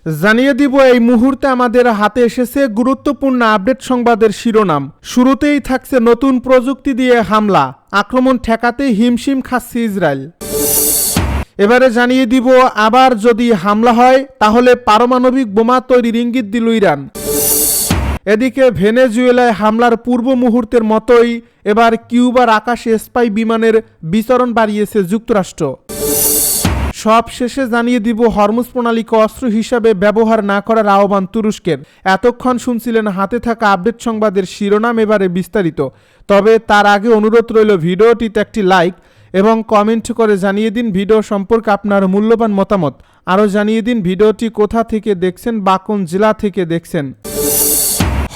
জানিয়ে দিব এই মুহূর্তে আমাদের হাতে এসেছে গুরুত্বপূর্ণ আপডেট সংবাদের শিরোনাম। শুরুতেই থাকছে নতুন প্রযুক্তি দিয়ে হামলা, আক্রমণ ঠেকাতে হিমশিম খাচ্ছে ইসরায়েল। এবারে জানিয়ে দিব আবার যদি হামলা হয় তাহলে পারমাণবিক বোমা তৈরির ইঙ্গিত দিল ইরান। এদিকে ভেনেজুয়েলায় হামলার পূর্ব মুহূর্তের মতোই এবার কিউবার আকাশে স্পাই বিমানের বিচরণ বাড়িয়েছে যুক্তরাষ্ট্র। সব শেষে জানিয়ে দিব হরমুজ প্রণালীকে অস্ত্র হিসাবে ব্যবহার না করার আহ্বান তুরস্কের। এতক্ষণ শুনছিলেন হাতে থাকা আপডেট সংবাদের শিরোনাম, এবারে বিস্তারিত। তবে তার আগে অনুরোধ রইল ভিডিওটিতে একটি লাইক এবং কমেন্ট করে জানিয়ে দিন ভিডিও সম্পর্কে আপনার মূল্যবান মতামত। আরও জানিয়ে দিন ভিডিওটি কোথা থেকে দেখছেন বা কোন জেলা থেকে দেখছেন।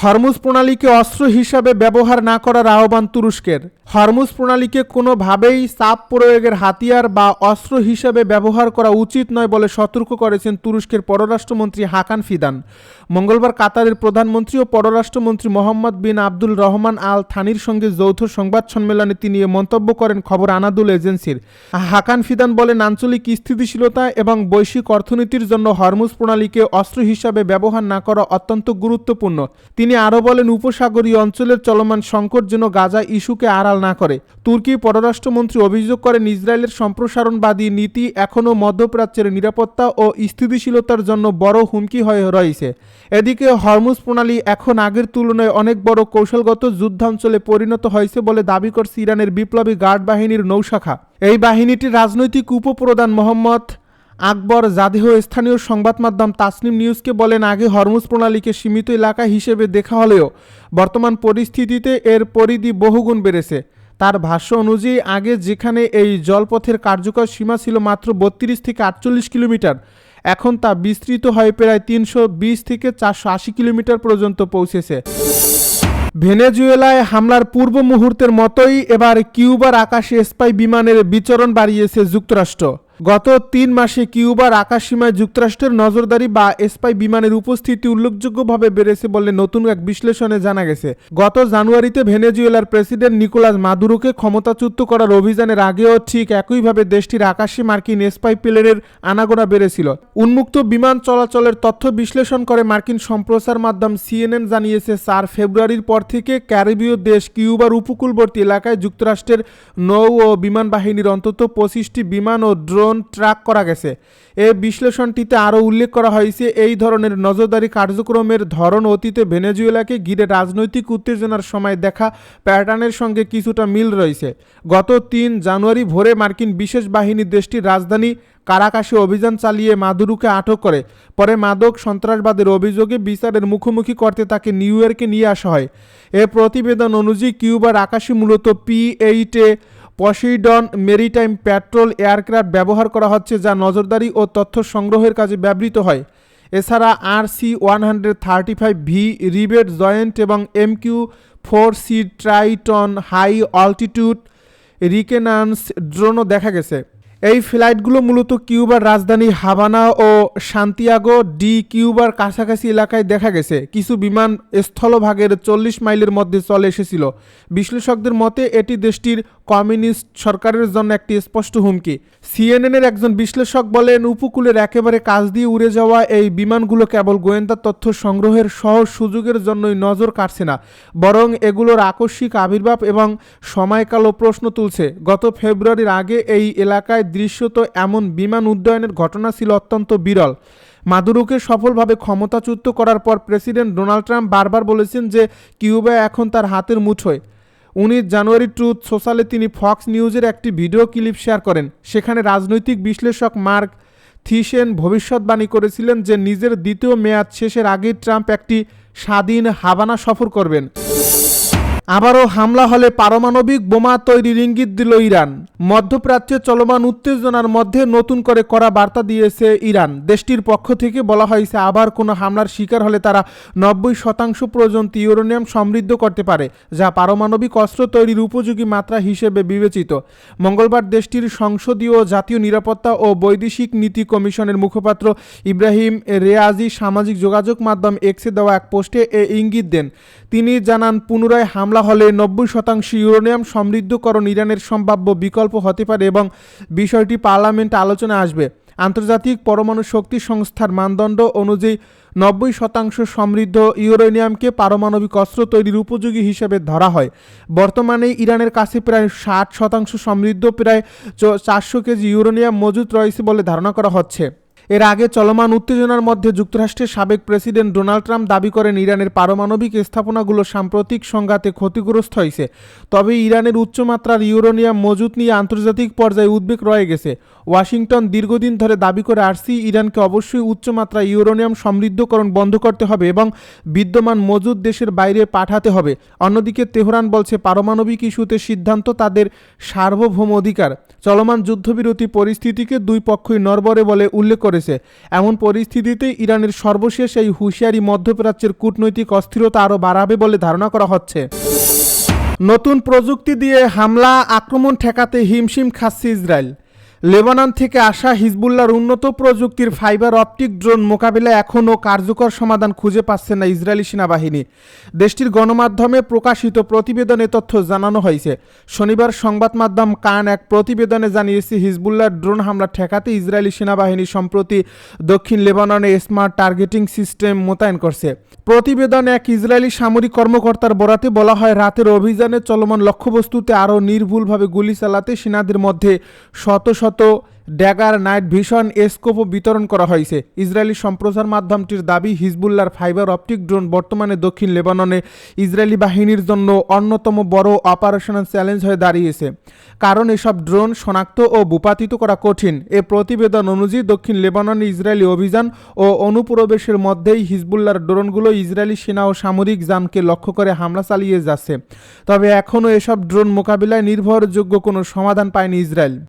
হরমুজ প্রণালীকে অস্ত্র হিসাবে ব্যবহার না করার আহ্বান তুরস্কের। হরমুজ প্রণালীকে কোনোভাবেই চাপ প্রয়োগের হাতিয়ার বা অস্ত্র হিসাবে ব্যবহার করা উচিত নয় বলে সতর্ক করেছেন তুরস্কের পররাষ্ট্রমন্ত্রী হাকান ফিদান। মঙ্গলবার কাতারের প্রধানমন্ত্রী ও পররাষ্ট্রমন্ত্রী মোহাম্মদ বিন আব্দুল রহমান আল থানির সঙ্গে যৌথ সংবাদ সম্মেলনে তিনি এ মন্তব্য করেন খবর আনাদুল এজেন্সির। হাকান ফিদান বলেন, আঞ্চলিক স্থিতিশীলতা এবং বৈশ্বিক অর্থনীতির জন্য হরমুজ প্রণালীকে অস্ত্র হিসাবে ব্যবহার না করা অত্যন্ত গুরুত্বপূর্ণ। তিনি আরও বলেন, উপসাগরীয় অঞ্চলের চলমান সংকট যেন গাজা ইস্যুকে আড়াল না করে। তুর্কি পররাষ্ট্রমন্ত্রী অভিযোগ করেন, ইসরায়েলের সম্প্রসারণবাদী নীতি এখনও মধ্যপ্রাচ্যের নিরাপত্তা ও স্থিতিশীলতার জন্য বড় হুমকি হয়ে রয়েছে। এদিকে হরমুজ প্রণালী এখন আগের তুলনায় অনেক বড় কৌশলগত যুদ্ধাঞ্চলে পরিণত হয়েছে বলে দাবি করছে ইরানের বিপ্লবী গার্ড বাহিনীর নৌশাখা। এই বাহিনীটির রাজনৈতিক উপপ্রধান মোহাম্মদ আকবর জাদেহ স্থানীয় সংবাদ মাধ্যম তাসনিম নিউজকে বলেন, আগে হরমুজ প্রণালীকে সীমিত এলাকা হিসেবে দেখা হলেও বর্তমান পরিস্থিতিতে এর পরিধি বহুগুণ বেড়েছে। তার ভাষ্য অনুযায়ী আগে যেখানে এই জলপথের কার্যকর সীমা ছিল মাত্র 32 থেকে 48 কিলোমিটার, এখন তা বিস্তৃত হয়ে প্রায় 320 থেকে 480 কিলোমিটার পর্যন্ত পৌঁছেছে। ভেনেজুয়েলায় হামলার পূর্ব মুহূর্তের মতোই এবার কিউবার আকাশে স্পাই বিমানের বিচরণ বাড়িয়েছে যুক্তরাষ্ট্র। গত 3 মাসে কিউবার আকাশসীমায় যুক্তরাষ্ট্রের নজরদারি বা স্পাই বিমানের উপস্থিতি উল্লেখযোগ্যভাবে বেড়েছে বলে নতুন এক বিশ্লেষণে জানা গেছে। গত জানুয়ারিতে ভেনেজুয়েলার প্রেসিডেন্ট নিকোলাস মাদুরোকে ক্ষমতাচ্যুত করার অভিযানের আগেও ঠিক একইভাবে দেশটির আকাশে মার্কিন স্পাই প্লেনের আনাগোনা বেড়েছিল। উন্মুক্ত বিমান চলাচলের তথ্য বিশ্লেষণ করে মার্কিন সম্প্রচার মাধ্যম CNN জানিয়েছে, 4 ফেব্রুয়ারির পর থেকে ক্যারিবীয় দেশ কিউবার উপকূলবর্তী এলাকায় যুক্তরাষ্ট্রের নৌ ও বিমান বাহিনীর অন্তত 25টি বিমান ও ড্রোন ট্র্যাক করা গেছে। এই বিশ্লেষণটিতে আরও উল্লেখ করা হয়েছে, এই ধরনের নজরদারি কার্যক্রমের ধরন অতীতে ভেনেজুয়েলাকে ঘিরে রাজনৈতিক উত্তেজনার সময় দেখা প্যাটার্নের সঙ্গে কিছুটা মিল রয়েছে। গত 3 জানুয়ারি ভোরে মার্কিন বিশেষ বাহিনী দেশটির রাজধানী কারাকাশে অভিযান চালিয়ে মাদুরোকে আটক করে। পরে মাদক সন্ত্রাসবাদের অভিযোগে বিচারের মুখোমুখি করতে তাকে নিউ ইয়র্কে নিয়ে আসা হয়। এ প্রতিবেদন অনুযায়ী কিউবার আকাশে মূলত P-8 Poseidon maritime patrol aircraft ব্যবহার করা হচ্ছে, যা নজরদারি ও তথ্য সংগ্রহের কাজে ব্যবহৃত হয়। এছাড়া RC-135V রিবেট জয়েন্ট এবং MQ-4C Triton high altitude reconnaissance ড্রোনও দেখা গেছে। এই ফ্লাইটগুলো মূলত কিউবার রাজধানী হাভানা ও সান্তিয়াগো ডি কিউবার কাছাকাছি এলাকায় দেখা গেছে। কিছু বিমান স্থলভাগের 40 মাইলের মধ্যে চলে এসেছিল। বিশ্লেষকদের মতে এটি দেশটির কমিউনিস্ট সরকারের জন্য একটি স্পষ্ট হুমকি। CNN-এর একজন বিশ্লেষক বলেন, উপকূলের একেবারে কাছ দিয়ে উড়ে যাওয়া এই বিমানগুলো কেবল গোয়েন্দা তথ্য সংগ্রহের সহজ সুযোগের জন্যই নজর কাটছে না, বরং এগুলোর আকস্মিক আবির্ভাব এবং সময়কালও প্রশ্ন তুলছে। গত ফেব্রুয়ারির আগে এই এলাকায় দৃশ্যত এমন বিমান উড্ডয়নের ঘটনা ছিল অত্যন্ত বিরল। মাদুরোকে সফলভাবে ক্ষমতাচ্যুত করার পর প্রেসিডেন্ট ডোনাল্ড ট্রাম্প বারবার বলেছেন যে কিউবা এখন তার হাতের মুঠোয়। 19 জানুয়ারি ট্রুথ সোশ্যালে তিনি ফক্স নিউজের একটি ভিডিও ক্লিপ শেয়ার করেন। সেখানে রাজনৈতিক বিশ্লেষক মার্ক থিসেন ভবিষ্যৎবাণী করেছিলেন যে নিজের দ্বিতীয় মেয়াদ শেষের আগেই ট্রাম্প একটি স্বাধীন হাভানা সফর করবেন। আবারও হামলা হলে পারমাণবিক বোমা তৈরির ইঙ্গিত দিল ইরান। মধ্যপ্রাচ্যে চলমান উত্তেজনার মধ্যে নতুন করে কড়া বার্তা দিয়েছে ইরান। দেশটির পক্ষ থেকে বলা হয়েছে, আবার কোনো হামলার শিকার হলে তারা 90% পর্যন্ত ইউরেনিয়াম সমৃদ্ধ করতে পারে, যা পারমাণবিক অস্ত্র তৈরির উপযোগী মাত্রা হিসেবে বিবেচিত। মঙ্গলবার দেশটির সংসদীয় জাতীয় নিরাপত্তা ও বৈদেশিক নীতি কমিশনের মুখপাত্র ইব্রাহিম রেয়াজি সামাজিক যোগাযোগ মাধ্যম এক্সে দেওয়া এক পোস্টে এ ইঙ্গিত দেন। তিনি জানান, পুনরায় হামলা হলে 90% ইউরেনিয়াম সমৃদ্ধকরণ ইরানের সম্ভাব্য বিকল্প হতে পারে এবং বিষয়টি পার্লামেন্টে আলোচনায় আসবে। আন্তর্জাতিক পরমাণু শক্তি সংস্থার মানদণ্ড অনুযায়ী 90% সমৃদ্ধ ইউরেনিয়ামকে পারমাণবিক অস্ত্র তৈরির উপযোগী হিসেবে ধরা হয়। বর্তমানে ইরানের কাছে প্রায় 60% সমৃদ্ধ প্রায় 400 কেজি ইউরেনিয়াম মজুত রয়েছে বলে ধারণা করা হচ্ছে। এর আগে চলমান উত্তেজনার মধ্যে যুক্তরাষ্ট্রের সাবেক প্রেসিডেন্ট ডোনাল্ড ট্রাম্প দাবি করেন ইরানের পারমাণবিক স্থাপনাগুলো সাম্প্রতিক সংঘাতে ক্ষতিগ্রস্ত হয়েছে। তবে ইরানের উচ্চমাত্রার ইউরেনিয়াম মজুত নিয়ে আন্তর্জাতিক পর্যায়ে উদ্বেগ রয়ে গেছে। ওয়াশিংটন দীর্ঘদিন ধরে দাবি করে আসছে ইরানকে অবশ্যই উচ্চমাত্রায় ইউরেনিয়াম সমৃদ্ধকরণ বন্ধ করতে হবে এবং বিদ্যমান মজুদ দেশের বাইরে পাঠাতে হবে। অন্যদিকে তেহরান বলছে পারমাণবিক ইস্যুতে সিদ্ধান্ত তাদের সার্বভৌম অধিকার। চলমান যুদ্ধবিরতি পরিস্থিতিকে দুই পক্ষই নড়বড়ে বলে উল্লেখ করেছে। এমন পরিস্থিতিতে ইরানের সর্বশেষ এই হুঁশিয়ারি মধ্যপ্রাচ্যের কূটনৈতিক অস্থিরতা আরও বাড়াবে বলে ধারণা করা হচ্ছে। নতুন প্রযুক্তি দিয়ে হামলা আক্রমণ ঠেকাতে হিমশিম খাচ্ছে ইসরায়েল। লেবানন থেকে আসা হিজবুল্লাহর উন্নত প্রযুক্তির ফাইবার অপটিক ড্রোন মোকাবিলায় এখনও কার্যকর সমাধান খুঁজে পাচ্ছে না ইসরায়েলি সেনাবাহিনী। দেশটির গণমাধ্যমে প্রকাশিত প্রতিবেদনে তথ্য জানানো হয়েছে। শনিবার সংবাদ মাধ্যম কান এক প্রতিবেদনে জানিয়েছে হিজবুল্লাহর ড্রোন হামলা ঠেকাতে ইসরায়েলি সেনাবাহিনী সম্প্রতি দক্ষিণ লেবাননে স্মার্ট টার্গেটিং সিস্টেম মোতায়েন করছে। প্রতিবেদনে এক ইসরায়েলি সামরিক কর্মকর্তার বরাতে বলা হয়, রাতের অভিযানে চলমান লক্ষ্যবস্তুতে আরও নির্ভুলভাবে গুলি চালাতে সেনাদের মধ্যে শত শত ড্যাগার নাইট ভিশন স্কোপও বিতরণ করা হয়েছে। ইসরায়েলি সম্প্রচার মাধ্যমটির দাবি, হিজবুল্লাহর ফাইবার অপটিক ড্রোন বর্তমানে দক্ষিণ লেবাননে ইসরায়েলি বাহিনীর জন্য অন্যতম বড় অপারেশনাল চ্যালেঞ্জ হয়ে দাঁড়িয়েছে, কারণ এসব ড্রোন শনাক্ত ও ভূপাতিত করা কঠিন। এ প্রতিবেদন অনুযায়ী দক্ষিণ লেবাননে ইসরায়েলি অভিযান ও অনুপ্রবেশের মধ্যেই হিজবুল্লাহর ড্রোনগুলো ইসরায়েলি সেনা ও সামরিক যানকে লক্ষ্য করে হামলা চালিয়ে যাচ্ছে। তবে এখনও এসব ড্রোন মোকাবিলায় নির্ভরযোগ্য কোনো সমাধান পায়নি ইসরায়েল।